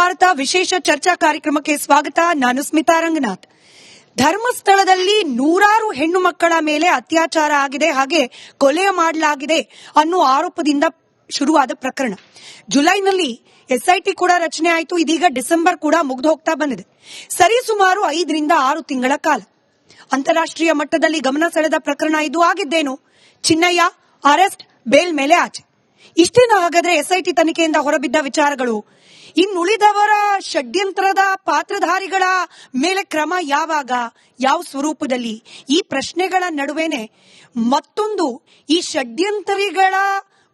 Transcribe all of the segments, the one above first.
ಭಾರತ ವಿಶೇಷ ಚರ್ಚಾ ಕಾರ್ಯಕ್ರಮಕ್ಕೆ ಸ್ವಾಗತ. ನಾನು ಸ್ಮಿತಾ ರಂಗನಾಥ್. ಧರ್ಮಸ್ಥಳದಲ್ಲಿ ನೂರಾರು ಹೆಣ್ಣು ಮಕ್ಕಳ ಮೇಲೆ ಅತ್ಯಾಚಾರ ಆಗಿದೆ, ಹಾಗೆ ಕೊಲೆ ಮಾಡಲಾಗಿದೆ ಅನ್ನೋ ಆರೋಪದಿಂದ ಶುರುವಾದ ಪ್ರಕರಣ. ಜುಲೈನಲ್ಲಿ ಎಸ್ಐಟಿ ಕೂಡ ರಚನೆ ಆಯಿತು. ಇದೀಗ ಡಿಸೆಂಬರ್ ಕೂಡ ಮುಗಿದು ಹೋಗ್ತಾ ಬಂದಿದೆ. ಸರಿಸುಮಾರು 5 ರಿಂದ 6 ತಿಂಗಳ ಕಾಲ ಅಂತಾರಾಷ್ಟ್ರೀಯ ಮಟ್ಟದಲ್ಲಿ ಗಮನ ಸೆಳೆದ ಪ್ರಕರಣ ಇದು. ಆಗಿದ್ದೇನು? ಚಿನ್ನಯ್ಯ ಅರೆಸ್ಟ್, ಬೇಲ್ ಮೇಲೆ ಆಚೆ. ಇಷ್ಟೇನು ಹಾಗಾದ್ರೆ ಎಸ್ಐಟಿ ತನಿಖೆಯಿಂದ ಹೊರಬಿದ್ದ ವಿಚಾರಗಳು? ಇನ್ನುಳಿದವರ ಷಡ್ಯಂತ್ರದ ಪಾತ್ರಧಾರಿಗಳ ಮೇಲೆ ಕ್ರಮ ಯಾವಾಗ, ಯಾವ ಸ್ವರೂಪದಲ್ಲಿ? ಈ ಪ್ರಶ್ನೆಗಳ ನಡುವೆನೆ ಮತ್ತೊಂದು, ಈ ಷಡ್ಯಂತರಿಗಳ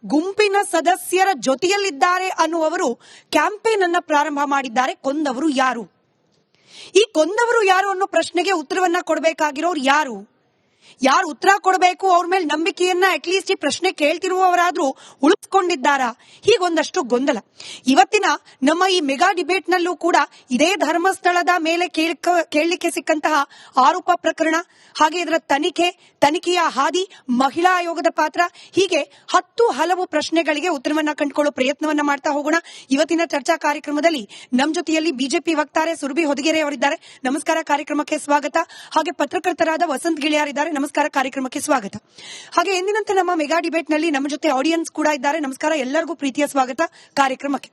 ಗುಂಪಿನ ಸದಸ್ಯರ ಜೊತೆಯಲ್ಲಿದ್ದಾರೆ ಅನ್ನುವರು ಕ್ಯಾಂಪೇನ್ ಅನ್ನ ಪ್ರಾರಂಭ ಮಾಡಿದ್ದಾರೆ. ಕೊಂದವರು ಯಾರು? ಈ ಕೊಂದವರು ಯಾರು ಅನ್ನೋ ಪ್ರಶ್ನೆಗೆ ಉತ್ತರವನ್ನ ಕೊಡಬೇಕಾಗಿರೋರು ಯಾರು ಉತ್ತರ ಕೊಡಬೇಕು? ಅವ್ರ ಮೇಲೆ ನಂಬಿಕೆಯನ್ನ ಅಟ್ಲೀಸ್ಟ್ ಈ ಪ್ರಶ್ನೆ ಕೇಳ್ತಿರುವವರಾದ್ರೂ ಉಳಿಸ್ಕೊಂಡಿದ್ದಾರಾ? ಹೀಗೊಂದಷ್ಟು ಗೊಂದಲ. ಇವತ್ತಿನ ನಮ್ಮ ಈ ಮೆಗಾ ಡಿಬೇಟ್ ನಲ್ಲೂ ಕೂಡ ಇದೇ ಧರ್ಮಸ್ಥಳದ ಮೇಲೆ ಕೇಳಲಿಕ್ಕೆ ಸಿಕ್ಕಂತಹ ಆರೋಪ ಪ್ರಕರಣ, ಹಾಗೆ ಇದರ ತನಿಖೆಯ ಹಾದಿ, ಮಹಿಳಾ ಆಯೋಗದ ಪಾತ್ರ, ಹೀಗೆ 10 ಹಲವು ಪ್ರಶ್ನೆಗಳಿಗೆ ಉತ್ತರವನ್ನ ಕಂಡುಕೊಳ್ಳೋ ಪ್ರಯತ್ನವನ್ನ ಮಾಡ್ತಾ ಹೋಗೋಣ. ಇವತ್ತಿನ ಚರ್ಚಾ ಕಾರ್ಯಕ್ರಮದಲ್ಲಿ ನಮ್ಮ ಜೊತೆಯಲ್ಲಿ ಬಿಜೆಪಿ ವಕ್ತಾರೆ ಸುರಭಿ ಹೊದಿಗೆರೆ ಅವರಿದ್ದಾರೆ. ನಮಸ್ಕಾರ, ಕಾರ್ಯಕ್ರಮಕ್ಕೆ ಸ್ವಾಗತ. ಹಾಗೆ ಪತ್ರಕರ್ತರಾದ ವಸಂತ್ ಗಿಳಿಯಾರಿದ್ದಾರೆ. ನಮಸ್ಕಾರ, ಕಾರ್ಯಕ್ರಮಕ್ಕೆ ಸ್ವಾಗತ. ಹಾಗೆ ಎಂದಿನಂತೆ ನಮ್ಮ ಮೆಗಾ ಡಿಬೇಟ್ ನಲ್ಲಿ ನಮ್ಮ ಜೊತೆ ಆಡಿಯನ್ಸ್ ಕೂಡ ಇದ್ದಾರೆ. ನಮಸ್ಕಾರ, ಎಲ್ಲರಿಗೂ ಪ್ರೀತಿಯ ಸ್ವಾಗತ ಕಾರ್ಯಕ್ರಮಕ್ಕೆ.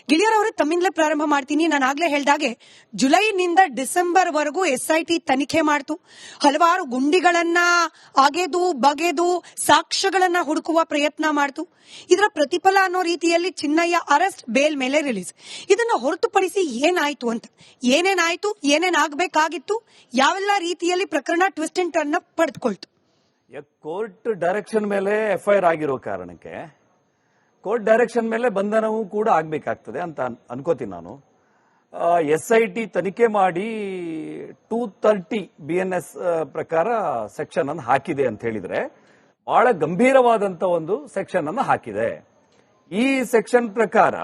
ಗಿಳಿಯರ್ ಅವರೇ, ತಮ್ಮಿಂದಲೇ ಪ್ರಾರಂಭ ಮಾಡ್ತೀನಿ. ನಾನು ಆಗ್ಲೇ ಹೇಳ್ದಾಗೆ ಜುಲೈನಿಂದ ಡಿಸೆಂಬರ್ ವರೆಗೂ ಎಸ್ಐಟಿ ತನಿಖೆ ಮಾಡ್ತು. ಹಲವಾರು ಗುಂಡಿಗಳನ್ನ ಅಗೆದು ಬಗೆದು ಸಾಕ್ಷ್ಯಗಳನ್ನ ಹುಡುಕುವ ಪ್ರಯತ್ನ ಮಾಡ್ತು. ಇದರ ಪ್ರತಿಫಲ ಅನ್ನೋ ರೀತಿಯಲ್ಲಿ ಚಿನ್ನಯ್ಯ ಅರೆಸ್ಟ್, ಬೇಲ್ ಮೇಲೆ ರಿಲೀಸ್. ಇದನ್ನ ಹೊರತುಪಡಿಸಿ ಏನಾಯ್ತು ಅಂತ, ಏನೇನಾಯ್ತು, ಏನೇನಾಗಬೇಕಾಗಿತ್ತು, ಯಾವೆಲ್ಲ ರೀತಿಯಲ್ಲಿ ಪ್ರಕರಣ ಟ್ವಿಸ್ಟ್ ಅಂಡ್ ಟರ್ನ್ ಪಡೆದುಕೊಳ್ತು? ಕೋರ್ಟ್ ಡೈರೆಕ್ಷನ್ ಮೇಲೆ ಎಫ್ಐಆರ್ ಆಗಿರೋ ಕಾರಣಕ್ಕೆ ಕೋರ್ಟ್ ಡೈರೆಕ್ಷನ್ ಮೇಲೆ ಬಂಧನವೂ ಕೂಡ ಆಗ್ಬೇಕಾಗ್ತದೆ ಅಂತ ಅನ್ಕೋತೀನಿ ನಾನು. ಎಸ್ಐಟಿ ತನಿಖೆ ಮಾಡಿ 230 BNS ಪ್ರಕಾರ ಸೆಕ್ಷನ್ ಅನ್ನು ಹಾಕಿದೆ ಅಂತ ಹೇಳಿದ್ರೆ ಬಹಳ ಗಂಭೀರವಾದಂತ ಒಂದು ಸೆಕ್ಷನ್ ಅನ್ನು ಹಾಕಿದೆ. ಈ ಸೆಕ್ಷನ್ ಪ್ರಕಾರ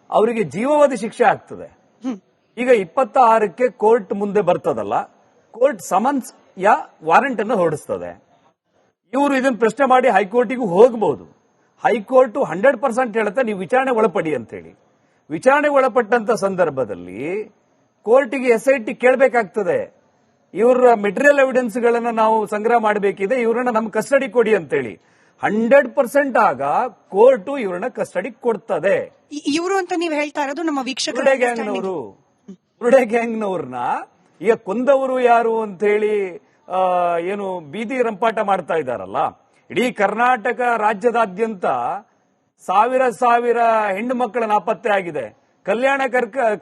ಅವರಿಗೆ ಜೀವಾವಧಿ ಶಿಕ್ಷೆ ಆಗ್ತದೆ. ಈಗ 26ಕ್ಕೆ ಕೋರ್ಟ್ ಮುಂದೆ ಬರ್ತದಲ್ಲ, ಕೋರ್ಟ್ ಸಮನ್ಸ್ ಯಾ ವಾರೆಂಟ್ ಅನ್ನು ಹೊರಡಿಸ್ತದೆ. ಇವರು ಇದನ್ನ ಪ್ರಶ್ನೆ ಮಾಡಿ ಹೈಕೋರ್ಟಿಗೂ ಹೋಗಬಹುದು. ಹೈಕೋರ್ಟ್ 100% ಹೇಳುತ್ತೆ ನೀವು ವಿಚಾರಣೆ ಒಳಪಡಿ ಅಂತ ಹೇಳಿ. ವಿಚಾರಣೆ ಒಳಪಟ್ಟಂತ ಸಂದರ್ಭದಲ್ಲಿ ಕೋರ್ಟಿಗೆ ಎಸ್ಐಟಿ ಕೇಳಬೇಕಾಗ್ತದೆ, ಇವರ ಮೆಟೀರಿಯಲ್ ಎವಿಡೆನ್ಸ್ ಗಳನ್ನ ನಾವು ಸಂಗ್ರಹ ಮಾಡಬೇಕಿದೆ, ಇವರನ್ನ ನಮ್ಮ ಕಸ್ಟಡಿ ಕೊಡಿ ಅಂತ ಹೇಳಿ. 100% ಆಗ ಕೋರ್ಟ್ ಇವರನ್ನ ಕಸ್ಟಡಿ ಕೊಡ್ತದೆ. ಇವರು ಅಂತ ನೀವು ಹೇಳ್ತಾ ಇರೋದು ನಮ್ಮ ವೀಕ್ಷಕರು ಬುರುಡೆ ಗ್ಯಾಂಗ್ನವ್ರನ್ನ ಈಗ ಕೊಂದವರು ಯಾರು ಅಂತ ಹೇಳಿ ಏನು ಬೀದಿ ರಂಪಾಟ ಮಾಡ್ತಾ ಇದ್ದಾರಲ್ಲ. ಇಡೀ ಕರ್ನಾಟಕ ರಾಜ್ಯದಾದ್ಯಂತ ಸಾವಿರ ಹೆಣ್ಣು ಮಕ್ಕಳ ನಾಪತ್ತೆ ಆಗಿದೆ. ಕಲ್ಯಾಣ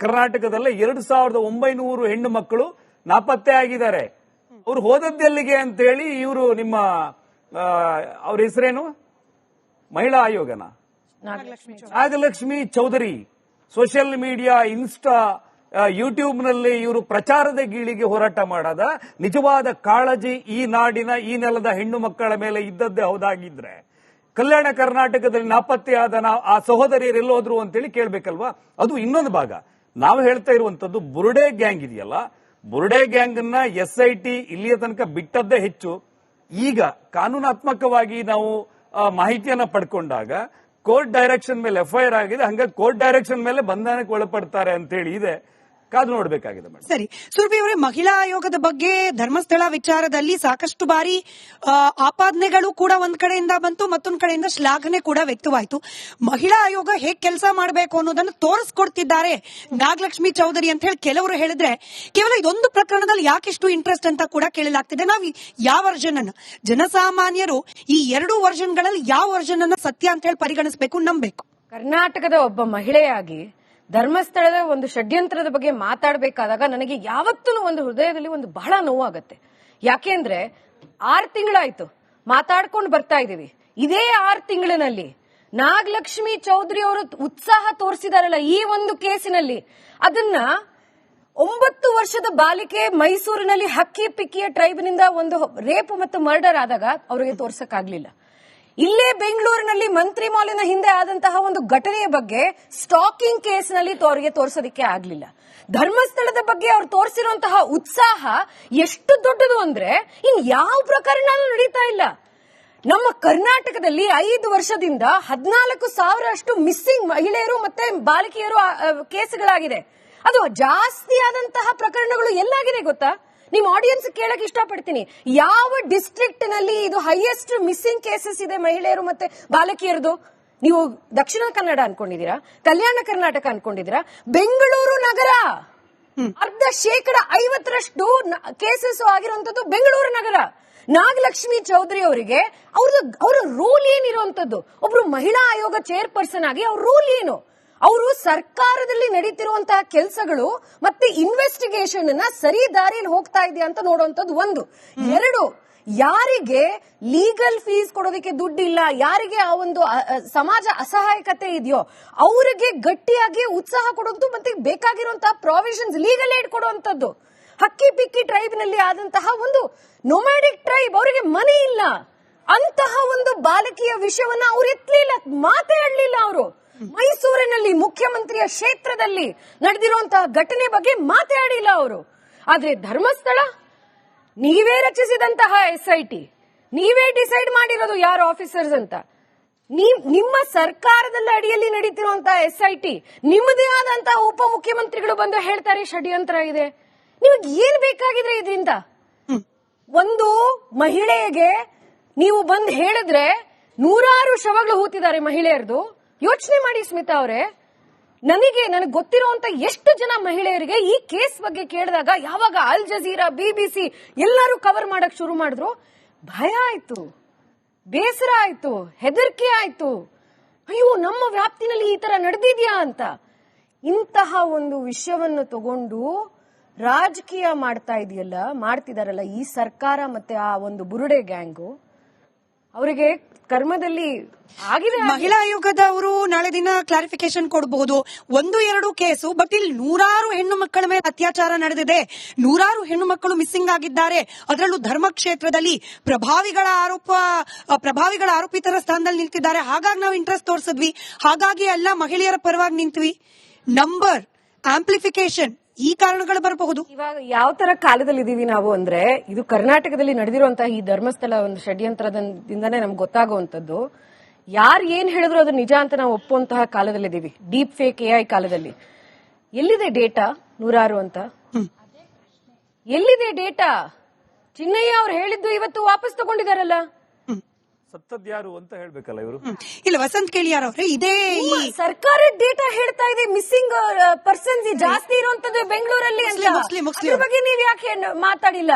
ಕರ್ನಾಟಕದಲ್ಲೇ 2900 ಹೆಣ್ಣು ಮಕ್ಕಳು ನಾಪತ್ತೆ ಆಗಿದ್ದಾರೆ. ಅವ್ರು ಹೋದದ್ದೆಲ್ಲಿಗೆ ಅಂತ ಹೇಳಿ ಇವರು ನಿಮ್ಮ ಅವ್ರ ಹೆಸರೇನು, ಮಹಿಳಾ ಆಯೋಗನ, Nagalakshmi Chaudhari social media, Insta, YouTube ನಲ್ಲಿ ಇವರು ಪ್ರಚಾರದ ಗೀಳಿಗೆ ಹೋರಾಟ ಮಾಡದ ನಿಜವಾದ ಕಾಳಜಿ ಈ ನಾಡಿನ, ಈ ನೆಲದ ಹೆಣ್ಣು ಮಕ್ಕಳ ಮೇಲೆ ಇದ್ದದ್ದೇ ಹೌದಾಗಿದ್ರೆ ಕಲ್ಯಾಣ ಕರ್ನಾಟಕದಲ್ಲಿ ನಾಪತ್ತೆಯಾದ ಆ ಸಹೋದರಿಯರು ಎಲ್ಲೋದ್ರು ಅಂತೇಳಿ ಕೇಳ್ಬೇಕಲ್ವಾ? ಅದು ಇನ್ನೊಂದು ಭಾಗ. ನಾವು ಹೇಳ್ತಾ ಇರುವಂತದ್ದು ಬುರುಡೆ ಗ್ಯಾಂಗ್ ಇದೆಯಲ್ಲ, ಬುರುಡೆ ಗ್ಯಾಂಗ್ ಅನ್ನ ಎಸ್ಐಟಿ ಇಲ್ಲಿಯ ತನಕ ಬಿಟ್ಟದ್ದೇ ಹೆಚ್ಚು. ಈಗ ಕಾನೂನಾತ್ಮಕವಾಗಿ ನಾವು ಮಾಹಿತಿಯನ್ನ ಪಡ್ಕೊಂಡಾಗ ಕೋರ್ಟ್ ಡೈರೆಕ್ಷನ್ ಮೇಲೆ ಎಫ್ಐಆರ್ ಆಗಿದೆ, ಹಂಗಾಗಿ ಕೋರ್ಟ್ ಡೈರೆಕ್ಷನ್ ಮೇಲೆ ಬಂಧನಕ್ಕೆ ಒಳಪಡ್ತಾರೆ ಅಂತ ಹೇಳಿ ಇದೆ. ಕಾದು ನೋಡ್ಬೇಕಾಗಿದೆ ಮೇಡಮ್. ಸರಿ, ಸುರಭಿ ಅವರೇ, ಮಹಿಳಾ ಆಯೋಗದ ಬಗ್ಗೆ ಧರ್ಮಸ್ಥಳ ವಿಚಾರದಲ್ಲಿ ಸಾಕಷ್ಟು ಬಾರಿ ಆಪಾದನೆಗಳು ಕೂಡ ಒಂದ್ ಕಡೆಯಿಂದ ಬಂತು, ಮತ್ತೊಂದ್ ಕಡೆಯಿಂದ ಶ್ಲಾಘನೆ ಕೂಡ ವ್ಯಕ್ತವಾಯಿತು. ಮಹಿಳಾ ಆಯೋಗ ಹೇಗ್ ಕೆಲಸ ಮಾಡಬೇಕು ಅನ್ನೋದನ್ನು ತೋರಿಸ್ಕೊಡ್ತಿದ್ದಾರೆ ನಾಗಲಕ್ಷ್ಮಿ ಚೌಧರಿ ಅಂತ ಹೇಳಿ ಕೆಲವರು ಹೇಳಿದ್ರೆ, ಕೇವಲ ಇದೊಂದು ಪ್ರಕರಣದಲ್ಲಿ ಯಾಕೆಷ್ಟು ಇಂಟ್ರೆಸ್ಟ್ ಅಂತ ಕೂಡ ಕೇಳಲಾಗ್ತಿದೆ. ನಾವು ಯಾವ ವರ್ಷನ್ ಅನ್ನ, ಜನಸಾಮಾನ್ಯರು ಈ 2 ವರ್ಷನ್ಗಳಲ್ಲಿ ಯಾವ ವರ್ಷನ್ ಅನ್ನ ಸತ್ಯ ಅಂತ ಹೇಳಿ ಪರಿಗಣಿಸಬೇಕು, ನಂಬಬೇಕು? ಕರ್ನಾಟಕದ ಒಬ್ಬ ಮಹಿಳೆಯಾಗಿ ಧರ್ಮಸ್ಥಳದ ಒಂದು ಷಡ್ಯಂತ್ರದ ಬಗ್ಗೆ ಮಾತಾಡಬೇಕಾದಾಗ ನನಗೆ ಯಾವತ್ತೂ ಒಂದು ಹೃದಯದಲ್ಲಿ ಒಂದು ಬಹಳ ನೋವಾಗತ್ತೆ. ಯಾಕೆಂದ್ರೆ 6 ತಿಂಗಳಾಯ್ತು ಮಾತಾಡ್ಕೊಂಡು ಬರ್ತಾ ಇದೀವಿ. ಇದೇ 6 ತಿಂಗಳಿನಲ್ಲಿ ನಾಗಲಕ್ಷ್ಮಿ ಚೌಧರಿ ಅವರು ಉತ್ಸಾಹ ತೋರಿಸಿದಾರಲ್ಲ ಈ ಒಂದು ಕೇಸಿನಲ್ಲಿ, ಅದನ್ನ 9 ವರ್ಷದ ಬಾಲಿಕೆ ಮೈಸೂರಿನಲ್ಲಿ ಹಕ್ಕಿ ಪಿಕ್ಕಿಯ ಟ್ರೈಬ್ನಿಂದ ಒಂದು ರೇಪ್ ಮತ್ತು ಮರ್ಡರ್ ಆದಾಗ ಅವರಿಗೆ ತೋರ್ಸಕ್ಕಾಗ್ಲಿಲ್ಲ. ಇಲ್ಲೇ ಬೆಂಗಳೂರಿನಲ್ಲಿ ಮಂತ್ರಿ ಮಾಲಿನ ಹಿಂದೆ ಆದಂತಹ ಒಂದು ಘಟನೆಯ ಬಗ್ಗೆ ಸ್ಟಾಕಿಂಗ್ ಕೇಸ್ನಲ್ಲಿ ಅವರಿಗೆ ತೋರಿಸೋದಕ್ಕೆ ಆಗ್ಲಿಲ್ಲ. ಧರ್ಮಸ್ಥಳದ ಬಗ್ಗೆ ಅವ್ರು ತೋರಿಸಿರುವಂತಹ ಉತ್ಸಾಹ ಎಷ್ಟು ದೊಡ್ಡದು ಅಂದ್ರೆ ಇನ್ ಯಾವ ಪ್ರಕರಣ ನಡೀತಾ ಇಲ್ಲ. ನಮ್ಮ ಕರ್ನಾಟಕದಲ್ಲಿ 5 ವರ್ಷದಿಂದ 14,000 ಅಷ್ಟು ಮಿಸ್ಸಿಂಗ್ ಮಹಿಳೆಯರು ಮತ್ತೆ ಬಾಲಕಿಯರು ಕೇಸ್ಗಳಾಗಿದೆ. ಅದು ಜಾಸ್ತಿ ಆದಂತಹ ಪ್ರಕರಣಗಳು ಎಲ್ಲಾಗಿದೆ ಗೊತ್ತಾ? ನಿಮ್ ಆಡಿಯನ್ಸ್ ಕೇಳಕ್ ಇಷ್ಟಪಡ್ತೀನಿ, ಯಾವ ಡಿಸ್ಟ್ರಿಕ್ಟ್ ನಲ್ಲಿ ಇದು ಹೈಯೆಸ್ಟ್ ಮಿಸ್ಸಿಂಗ್ ಕೇಸಸ್ ಇದೆ ಮಹಿಳೆಯರು ಮತ್ತೆ ಬಾಲಕಿಯರದು? ನೀವು ದಕ್ಷಿಣ ಕನ್ನಡ ಅನ್ಕೊಂಡಿದೀರಾ, ಕಲ್ಯಾಣ ಕರ್ನಾಟಕ ಅನ್ಕೊಂಡಿದೀರಾ? ಬೆಂಗಳೂರು ನಗರ 50% ಕೇಸಸ್ ಆಗಿರುವಂತದ್ದು ಬೆಂಗಳೂರು ನಗರ. ನಾಗಲಕ್ಷ್ಮಿ ಚೌಧರಿ ಅವರಿಗೆ ಅವರ ರೂಲ್ ಏನಿರುವಂತದ್ದು? ಒಬ್ರು ಮಹಿಳಾ ಆಯೋಗ ಚೇರ್ಪರ್ಸನ್ ಆಗಿ ಅವ್ರ ರೂಲ್ ಏನು? ಅವರು ಸರ್ಕಾರದಲ್ಲಿ ನಡೀತಿರುವಂತಹ ಕೆಲಸಗಳು ಮತ್ತೆ ಇನ್ವೆಸ್ಟಿಗೇಷನ್ ಅನ್ನ ಸರಿ ದಾರಿಯಲ್ಲಿ ಹೋಗ್ತಾ ಇದೆಯಾ ಅಂತ ನೋಡುವಂತದ್ದು ಒಂದು. 2, ಯಾರಿಗೆ ಲೀಗಲ್ ಫೀಸ್ ಕೊಡೋದಕ್ಕೆ ದುಡ್ಡಿಲ್ಲ, ಯಾರಿಗೆ ಆ ಒಂದು ಸಮಾಜ ಅಸಹಾಯಕತೆ ಇದೆಯೋ ಅವರಿಗೆ ಗಟ್ಟಿಯಾಗಿ ಉತ್ಸಾಹ ಕೊಡುವಂತ ಮತ್ತೆ ಬೇಕಾಗಿರುವಂತಹ ಪ್ರಾವಿಷನ್ಸ್ ಲೀಗಲ್ ಏಡ್ ಕೊಡುವಂತದ್ದು. ಹಕ್ಕಿ ಪಿಕ್ಕಿ ಟ್ರೈಬ್ ನಲ್ಲಿ ಆದಂತಹ ಒಂದು ನೊಮ್ಯಾಡಿಕ್ ಟ್ರೈಬ್, ಅವರಿಗೆ ಮನೆ ಇಲ್ಲ, ಅಂತಹ ಒಂದು ಬಾಲಕಿಯ ವಿಷಯವನ್ನ ಅವ್ರು ಎತ್ತಲಿಲ್ಲ, ಮಾತಾಡಲಿಲ್ಲ. ಅವರು ಮೈಸೂರಿನಲ್ಲಿ ಮುಖ್ಯಮಂತ್ರಿಯ ಕ್ಷೇತ್ರದಲ್ಲಿ ನಡೆದಿರುವಂತಹ ಘಟನೆ ಬಗ್ಗೆ ಮಾತಾಡಿಲ್ಲ ಅವರು. ಆದ್ರೆ ಧರ್ಮಸ್ಥಳ ನೀವೇ ರಚಿಸಿದಂತಹ SIT, ನೀವೇ ಡಿಸೈಡ್ ಮಾಡಿರೋದು ಯಾರು ಆಫೀಸರ್ಸ್ ಅಂತ. ನಿಮ್ಮ ಸರ್ಕಾರದ ಅಡಿಯಲ್ಲಿ ನಡೀತಿರುವಂತಹ SIT, ನಿಮ್ಮದೇ ಆದಂತಹ ಉಪಮುಖ್ಯಮಂತ್ರಿಗಳು ಬಂದು ಹೇಳ್ತಾರೆ ಷಡ್ಯಂತ್ರ ಇದೆ. ನಿಮಗೆ ಏನ್ ಬೇಕಾಗಿದ್ರೆ ಇದರಿಂದ? ಒಂದು ಮಹಿಳೆಗೆ ನೀವು ಬಂದು ಹೇಳಿದ್ರೆ 100 ಶವಗಳು ಹೂತಿದ್ದಾರೆ ಮಹಿಳೆಯರದು. ಯೋಚನೆ ಮಾಡಿ ಸ್ಮಿತಾ ಅವರೇ, ನನಗೆ ಗೊತ್ತಿರುವಂತ ಎಷ್ಟು ಜನ ಮಹಿಳೆಯರಿಗೆ ಈ ಕೇಸ್ ಬಗ್ಗೆ ಕೇಳಿದಾಗ ಯಾವಾಗ ಅಲ್ ಜಜೀರಾ, BBC ಎಲ್ಲರೂ ಕವರ್ ಮಾಡಕ್ ಶುರು ಮಾಡಿದ್ರು, ಭಯ ಆಯ್ತು, ಬೇಸರ ಆಯ್ತು, ಹೆದರಿಕೆ ಆಯ್ತು. ಅಯ್ಯೋ, ನಮ್ಮ ವ್ಯಾಪ್ತಿನಲ್ಲಿ ಈ ತರ ನಡೆದಿದ್ಯಾ ಅಂತ. ಇಂತಹ ಒಂದು ವಿಷಯವನ್ನು ತಗೊಂಡು ರಾಜಕೀಯ ಮಾಡ್ತಿದಾರಲ್ಲ ಈ ಸರ್ಕಾರ ಮತ್ತೆ ಆ ಒಂದು ಬುರುಡೆ ಗ್ಯಾಂಗು, ಅವರಿಗೆ ಕರ್ಮದಲ್ಲಿ ಆಗಿದೆ. ಮಹಿಳಾ ಆಯೋಗದವರು ನಾಳೆ ದಿನ ಕ್ಲಾರಿಫಿಕೇಶನ್ ಕೊಡಬಹುದು, 1-2 ಕೇಸು, ಬಟ್ ಇಲ್ಲಿ 100 ಹೆಣ್ಣು ಮಕ್ಕಳ ಮೇಲೆ ಅತ್ಯಾಚಾರ ನಡೆದಿದೆ, 100 ಹೆಣ್ಣು ಮಕ್ಕಳು ಮಿಸ್ಸಿಂಗ್ ಆಗಿದ್ದಾರೆ. ಅದರಲ್ಲೂ ಧರ್ಮಕ್ಷೇತ್ರದಲ್ಲಿ ಪ್ರಭಾವಿಗಳ ಆರೋಪಿತರ ಸ್ಥಾನದಲ್ಲಿ ನಿಂತಿದ್ದಾರೆ. ಹಾಗಾಗಿ ನಾವು ಇಂಟ್ರೆಸ್ಟ್ ತೋರಿಸಿದ್ವಿ, ಹಾಗಾಗಿ ಎಲ್ಲ ಮಹಿಳೆಯರ ಪರವಾಗಿ ನಿಂತ್ವಿ. ನಂಬರ್ ಆಂಪ್ಲಿಫಿಕೇಶನ್, ಈ ಕಾರಣಗಳು ಬರಬಹುದು. ಇವಾಗ ಯಾವ ತರ ಕಾಲದಲ್ಲಿ ಇದೀವಿ ನಾವು ಅಂದ್ರೆ, ಇದು ಕರ್ನಾಟಕದಲ್ಲಿ ನಡೆದಿರುವಂತಹ ಈ ಧರ್ಮಸ್ಥಳ ಒಂದು ಷಡ್ಯಂತ್ರದಿಂದಾನೇ ನಮ್ಗೆ ಗೊತ್ತಾಗುವಂತದ್ದು. ಯಾರು ಏನ್ ಹೇಳಿದ್ರು ಅದು ನಿಜ ಅಂತ ನಾವು ಒಪ್ಪುವಂತಹ ಕಾಲದಲ್ಲಿದ್ದೀವಿ, ಡೀಪ್ ಫೇಕ್ AI ಕಾಲದಲ್ಲಿ. ಎಲ್ಲಿದೆ ಡೇಟಾ 100 ಅಂತ? ಎಲ್ಲಿದೆ ಡೇಟಾ? ಚಿನ್ನಯ್ಯ ಅವ್ರು ಹೇಳಿದ್ದು ಇವತ್ತು ವಾಪಸ್ ತಗೊಂಡಿದಾರಲ್ಲ. ಸತ್ತದ್ಯಾರು ಅಂತ ಹೇಳ್ಬೇಕಲ್ಲ ಇವರು. ಇಲ್ಲ, ವಸಂತ್ ಕೇಳಿಯಾರ್ ಅವರೇ, ಇದೇ ಸರ್ಕಾರದ ಡೇಟಾ ಹೇಳ್ತಾ ಇದೆ ಮಿಸ್ಸಿಂಗ್ ಪರ್ಸನ್ಸ್ ಜಾಸ್ತಿ ಇರುವಂತದ್ದು ಬೆಂಗಳೂರಲ್ಲಿ ಅಂತ. ಮುಸ್ಲಿಂ ಅದ್ರ ಬಗ್ಗೆ ನೀವ್ ಯಾಕೆ ಮಾತಾಡಿಲ್ಲ?